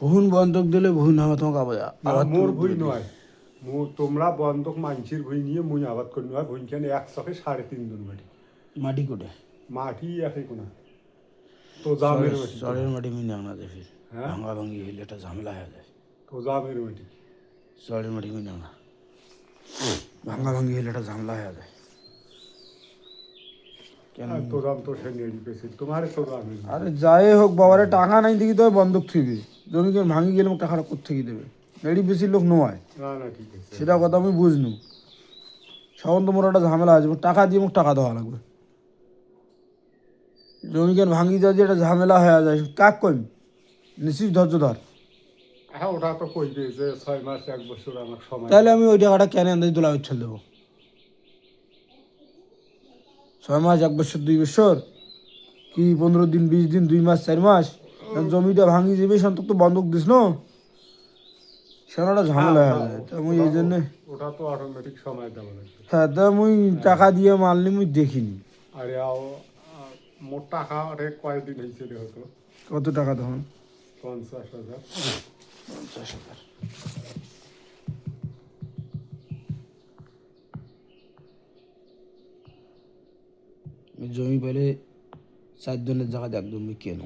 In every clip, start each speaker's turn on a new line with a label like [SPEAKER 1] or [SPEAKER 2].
[SPEAKER 1] বহুন বন্ধক দিলে বহুন হবে তোমাকে আবার
[SPEAKER 2] মোর ভুই নয় তোমরা বন্ধক মানসির ভুই নিয়ে মুই আবাদ করি নয় ভুইখানে এক চকে 3.5 মাটি
[SPEAKER 1] মাটি কোটে
[SPEAKER 2] মাটি একই কোনা তো জামের মাটি
[SPEAKER 1] চরের মাটি মিনে আনা যায় ফির
[SPEAKER 2] হ্যাঁ
[SPEAKER 1] ভাঙা ভাঙি হইলে একটা ঝামেলা হয়ে যায়
[SPEAKER 2] তো জামের মাটি
[SPEAKER 1] চরের মাটি মিনে আনা ভাঙা ভাঙি হইলে একটা ঝামেলা হয়ে যায় কেন
[SPEAKER 2] আর তো দাম তো সে নেড়ি পেয়েছে তোমার তো দাম
[SPEAKER 1] আরে যাই হোক বাবারে টাকা নাই দেখি তো বন্ধক থইবে জমি কেন ভাঙি গেলে মোক টাকাটা কোথেকে দেবে এড়ি বেশি লোক নয়
[SPEAKER 2] না না ঠিক আছে
[SPEAKER 1] সেটা কথা আমি বুঝনু সাবন তো মোর একটা ঝামেলা আছে মোক টাকা দিয়ে মোক টাকা দেওয়া লাগবে জমি কেন ভাঙি যায় যে একটা ঝামেলা হয়ে যায় কাক কইম নিশ্চিত ধৈর্য ধর
[SPEAKER 2] হ্যাঁ ওটা তো কইবে যে 6 মাস 1 বছর আমার সময়
[SPEAKER 1] তাহলে আমি ওই টাকাটা কেন আন্দাজ দোলা উচ্ছল দেবো 6 মাস 1 বছর 2 বছর কি 15 দিন 20 দিন 2 মাস 4 মাস জমিটা ভাঙি যাবে সন্তক তো বন্ধক দিস না সেটা একটা ঝামেলা হয়ে যায় তা মুই এই জন্যে
[SPEAKER 2] ওটা তো অটোমেটিক সময় দেওয়া লাগবে
[SPEAKER 1] হ্যাঁ তা মুই টাকা দিয়ে মারলি মুই দেখিনি
[SPEAKER 2] আরে মোট টাকা রে কয়দিন হয়েছে রে হতো
[SPEAKER 1] কত টাকা তখন
[SPEAKER 2] 50,000
[SPEAKER 1] 50,000 জমি পেলে 4 জনের জায়গা একদম মুই কেন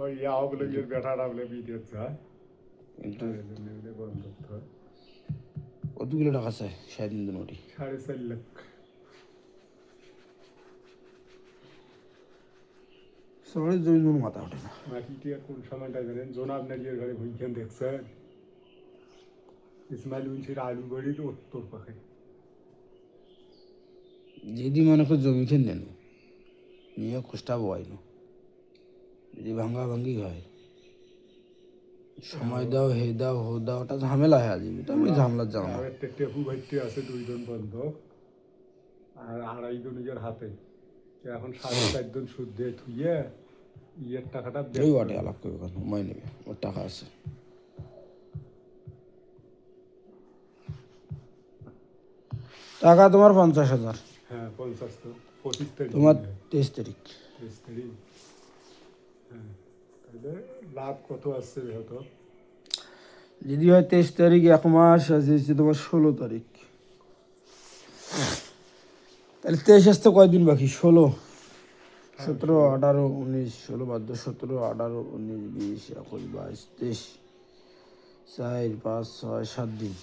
[SPEAKER 2] ওই ইয়াগুলো গিয়ে বেটারা বলে বিদেশ যায়
[SPEAKER 1] কিন্তু
[SPEAKER 2] বন্ধ করতে হয়
[SPEAKER 1] কতগুলো টাকা চাই 3.5 নোটি
[SPEAKER 2] 4.5 লাখ
[SPEAKER 1] সবাই জমি কোনো মাথা ওঠে না
[SPEAKER 2] মাটিটি আর কোন সময়টা জানেন জোনাব নারিয়ের ঘরে ভুইখান দেখছেন ইসমাইল মুন্সির আলু বাড়ির উত্তর পাখে
[SPEAKER 1] যদি মনে করে জমি খেন নেন নিয়ে খুঁজটা বয় না যদি ভাঙ্গা ভাঙ্গি হয় সময় দাও হে দাও হো দাও ওটা ঝামেলা হয়ে যাবে এটা আমি ঝামেলা যাও না
[SPEAKER 2] একটা টেপু ভাইতে আছে 2 জন বন্ধ আর 2.5 জন নিজের হাতে তো এখন 4.5 জন সুদ দিয়ে থুইয়ে ইয়ের টাকাটা
[SPEAKER 1] ওই ওয়াটে আলাপ করবে কেন সময় নেবে ওর টাকা আছে টাকা তোমার 50,000
[SPEAKER 2] হ্যাঁ 50 তো 25 তারিখ
[SPEAKER 1] তোমার 23 তারিখ
[SPEAKER 2] 23 তারিখ হ্যাঁ তাহলে লাভ কত আসছে হয়তো
[SPEAKER 1] যদি হয় 23 তারিখ 1 মাস আছে তোমার 16 তারিখ তাহলে 23 আসতে কয়দিন বাকি 16 17 18 19 16 বাদ 17 18 19 20 21 22 23 4 5 6 7 দিন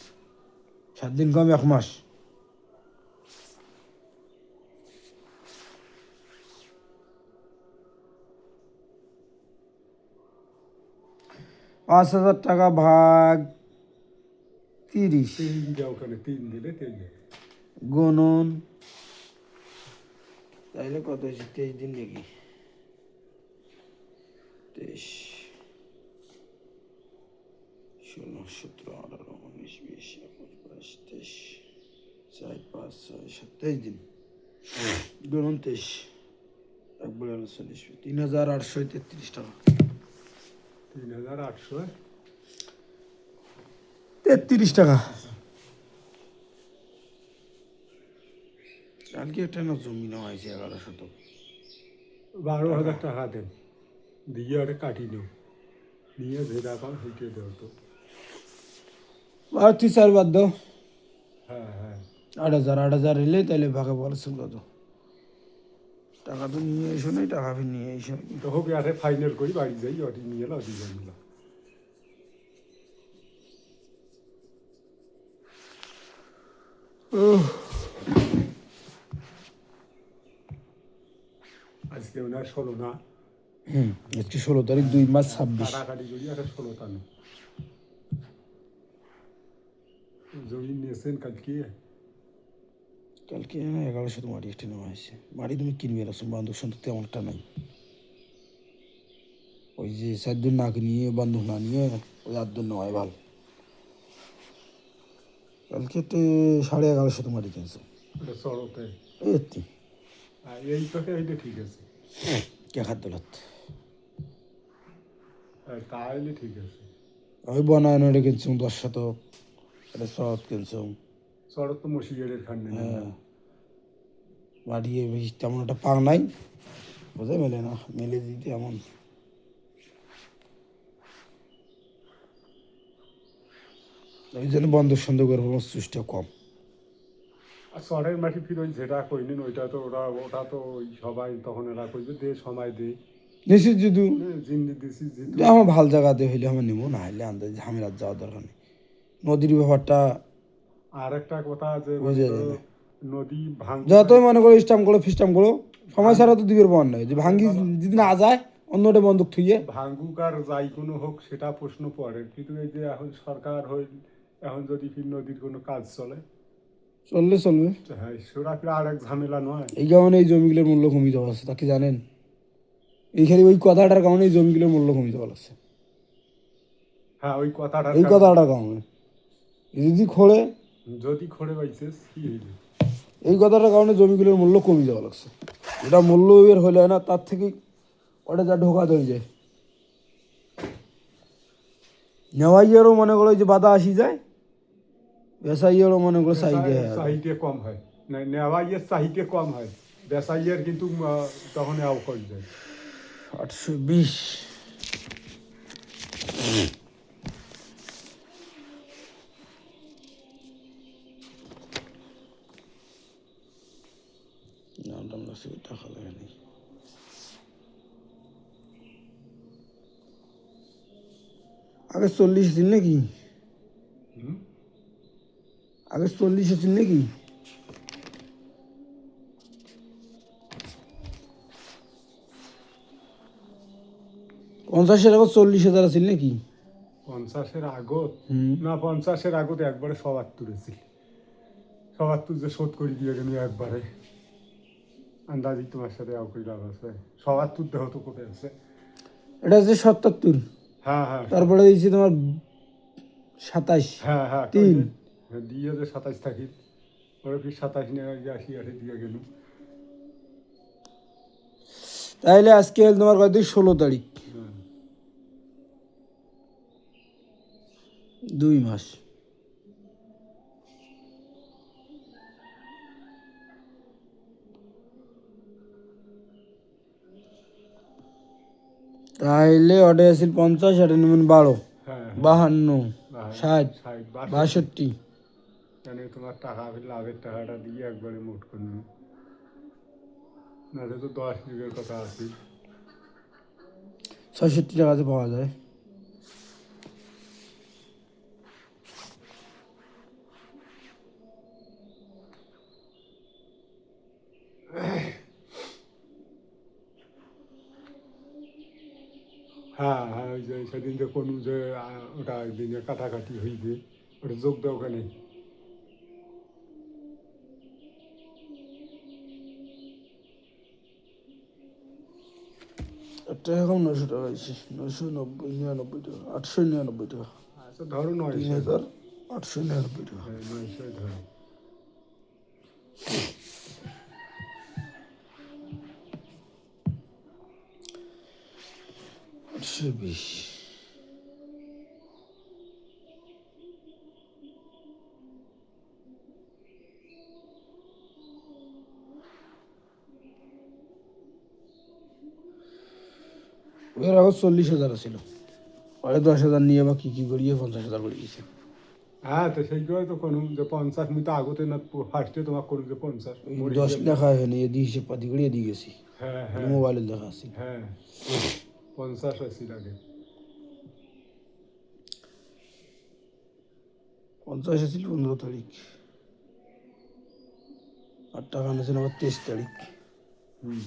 [SPEAKER 1] 7 দিন কম 1 মাস $5,000 ভাগ 30
[SPEAKER 2] 3 দাও ওখানে 3 দিলে 3
[SPEAKER 1] গুণন তাইলে কত হয়েছে 23 দিন নাকি 23 16 17 18 19 20 21 22 23 4 5 6 7 23 দিন গুণন 23 একবার 40 3,833 টাকা
[SPEAKER 2] 3,800
[SPEAKER 1] 33 টাকা কালকে একটা না জমি নেওয়া হয়েছে 1100
[SPEAKER 2] 12,000 টাকা দেন দিয়ে ওটা কাটি নিও নিয়ে ভেদা পাও হেঁটে দেও তো
[SPEAKER 1] আর 3-4 বাদ দাও
[SPEAKER 2] হ্যাঁ হ্যাঁ
[SPEAKER 1] 8,000 এলে তাহলে ভাগে বলছে কত টাকা তো নিয়ে এসো নাই টাকা ফির নিয়ে এসো
[SPEAKER 2] তো হোক আরে ফাইনাল করি বাড়ি যাই ওটি নিয়ে এলো ওটি যাই নিলাম আজকে ওনার 16 না
[SPEAKER 1] আজকে 16 তারিখ 2 মাস 26
[SPEAKER 2] কাটাকাটি করি একটা 16 টানো জমি নিয়েছেন কালকে
[SPEAKER 1] কালকে না 1100 মাটি একটা নেওয়া হয়েছে মাটি তুমি কিনবে এরকম বান্ধব সন্তক তেমন একটা নাই ওই যে 4 দিন না নিয়ে বন্ধক না নিয়ে ওই 8 দিন নেওয়াই ভালো কালকে 1150 মাটি কিনছে
[SPEAKER 2] ওটা চড়তে
[SPEAKER 1] এই
[SPEAKER 2] এই চোখে এইটা ঠিক আছে
[SPEAKER 1] কে খাদ্যলত
[SPEAKER 2] তাহলে ঠিক আছে
[SPEAKER 1] ওই বনায়ন এটা কিনছুম 10 শতক এটা শরৎ কিনছুম
[SPEAKER 2] চড়ত তো মশিগেরের খান্ডে
[SPEAKER 1] হ্যাঁ মাটি বেশি তেমন একটা পাক নাই বোঝা মেলে না মেলে দিতে এমন ওই জন্য বন্ধক সন্ধকের সুইচটা কম।
[SPEAKER 2] আর চরের মাটি ফির ওই যেটা কইলেন ওইটা তো ওটা তো ওই সবাই তখন এরা কইবে দে সময় দে
[SPEAKER 1] নিশ্চিত যদি
[SPEAKER 2] জিন্দি দিছি যেহেতু।
[SPEAKER 1] আমার ভাল জায়গাতে হইলে আমার নেবো, না হলে আন্দাজ ঝামেলার যাওয়ার দরকার নেই। নদীর ব্যাপারটা
[SPEAKER 2] আর একটা কথা যে মনে
[SPEAKER 1] বুঝে
[SPEAKER 2] করো
[SPEAKER 1] যায় না।
[SPEAKER 2] নদী
[SPEAKER 1] যতই মনে করো স্টাম্প করো ফিস্টাম করো, সময় ছাড়া তো দিবের পাওয়ার নাই, যে ভাঙ্গি যদি না যায় অন্যটা বন্দুক থুইয়ে
[SPEAKER 2] ভাঙ্গুক আর যাই কোনো হোক সেটা প্রশ্ন পড়ে, কিন্তু এই যে এখন সরকার হইল এখন যদি ফির নদীর কোনো কাজ চলে,
[SPEAKER 1] চললে চলবে।
[SPEAKER 2] হ্যাঁ সেটা ফির আর এক ঝামেলা নয়।
[SPEAKER 1] এই কারণে এই জমিগুলোর মূল্য কমে যাওয়া আছে, তা কি জানেন? এই খালি ওই কথাটার কারণে এই জমিগুলোর মূল্য কমে যাওয়া লাগছে,
[SPEAKER 2] হ্যাঁ ওই কথাটার
[SPEAKER 1] এই
[SPEAKER 2] কারণে।
[SPEAKER 1] কথাটার কারণে। যদি খোলে,
[SPEAKER 2] যদি খড়ে পাইছিস কি হইল,
[SPEAKER 1] এই কথাটার কারণে জমিগুলোর মূল্য কমে যাওয়া লাগছে। এটা মূল্য এর হইলে না, তার থেকে ওটা যা ঢোকা ধরে যায়। নেওয়াইয়েরও মনে করো যে বাধা আসি যায়, বেসাইয়েরও মনে করো চাহিদা হয়।
[SPEAKER 2] চাহিদা কম হয়, নেওয়াইয়ের চাহিদা কম হয়, বেসাইয়ের কিন্তু তখন আও করে যায়।
[SPEAKER 1] 820। টাকা লাগে নেই। আগে 40 দিন নাকি?
[SPEAKER 2] হুম?
[SPEAKER 1] আগে 40 দিন নাকি? 50-এর আগত 40,000 আছিল নাকি?
[SPEAKER 2] 50-এর আগত
[SPEAKER 1] হুম।
[SPEAKER 2] না, 50-এর আগত একবারে 77 ছিল। 77 যে শোধ করে দিয়ে গেল একবারে, আন্দাজি তোমার সাথে আও করে লাভ আছে। 77 দেহ তো কোথায় আছে।
[SPEAKER 1] এটা হচ্ছে 77,
[SPEAKER 2] হ্যাঁ হ্যাঁ
[SPEAKER 1] তারপরে দিয়েছি তোমার 27,
[SPEAKER 2] হ্যাঁ হ্যাঁ
[SPEAKER 1] 3।
[SPEAKER 2] দিয়ে যে 27 থাকি, ওরা ফির 27 নিয়ে 80 দিয়ে গেল।
[SPEAKER 1] তাইলে আজকে হল তোমার কত, 16 তারিখ,
[SPEAKER 2] হ্যাঁ
[SPEAKER 1] 2 মাস। তাইলে ওটা আছিল 50, এটা নেবেন 12,
[SPEAKER 2] হ্যাঁ
[SPEAKER 1] 52, 60, 62।
[SPEAKER 2] কেন তোমার টাকা লাভের টাকাটা দিয়ে একবারে মোট করে নেবে, নাহলে তো 10 বিঘের কথা আছে।
[SPEAKER 1] 66 টাকাতে পাওয়া যায়।
[SPEAKER 2] হ্যাঁ হ্যাঁ ওই যে সেদিন যে কোনো যে ওটা দিনে কাটাকাটি হইবে, ওটা যোগ দাও কেন।
[SPEAKER 1] একটা এখন 900 টাকা হয়েছে, 990, 99 টাকা, 899 টাকা,
[SPEAKER 2] আচ্ছা ধরো 900,
[SPEAKER 1] 3899 টাকা।
[SPEAKER 2] হ্যাঁ 900 ধরো।
[SPEAKER 1] 820। এর আগে 40,000 ছিল, পরে 10,000 নিয়ে বা কি করিয়ে 50,000 করে দিয়েছে।
[SPEAKER 2] হ্যাঁ তো সেইগুলোই তো কোনো যে 50 আমি তো আগতে না ফার্স্টে তোমার করুন যে 50
[SPEAKER 1] ওই
[SPEAKER 2] মরে
[SPEAKER 1] 10
[SPEAKER 2] গেল।
[SPEAKER 1] লেখা হয়নি, এ দিয়ে হিসেব পাতি করে দিয়ে গেছি,
[SPEAKER 2] হ্যাঁ হ্যাঁ
[SPEAKER 1] মোবাইলের লেখা আছে।
[SPEAKER 2] হ্যাঁ 50 আছে লাগে।
[SPEAKER 1] 50 ছিল 15 তারিখ, আর টাকা নিয়েছেন আবার 23 তারিখ।
[SPEAKER 2] হুম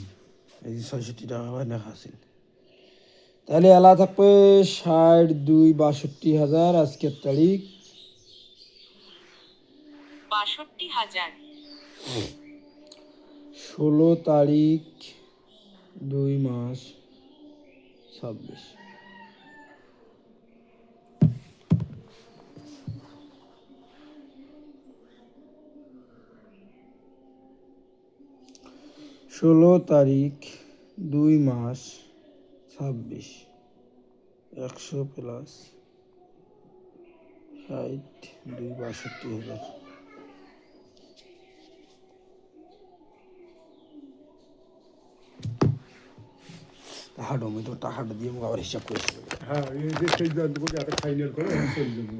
[SPEAKER 1] এই যে 66 টাকা করে লেখা আছে। তাহলে এলা থাকবে 62,62,হাজার আজকের তারিখ।
[SPEAKER 3] 62,000।
[SPEAKER 1] 16 তারিখ 2 মাস 26। ষোলো তারিখ 2 মাস 26, 100 প্লাস 62,62,হাজার। টাকাটা আমি তো টাকাটা দিয়ে আবার হিসাব করেছি।
[SPEAKER 2] হ্যাঁ এই যে সেই জন্য একটা ফাইনাল করে চলে যাবো।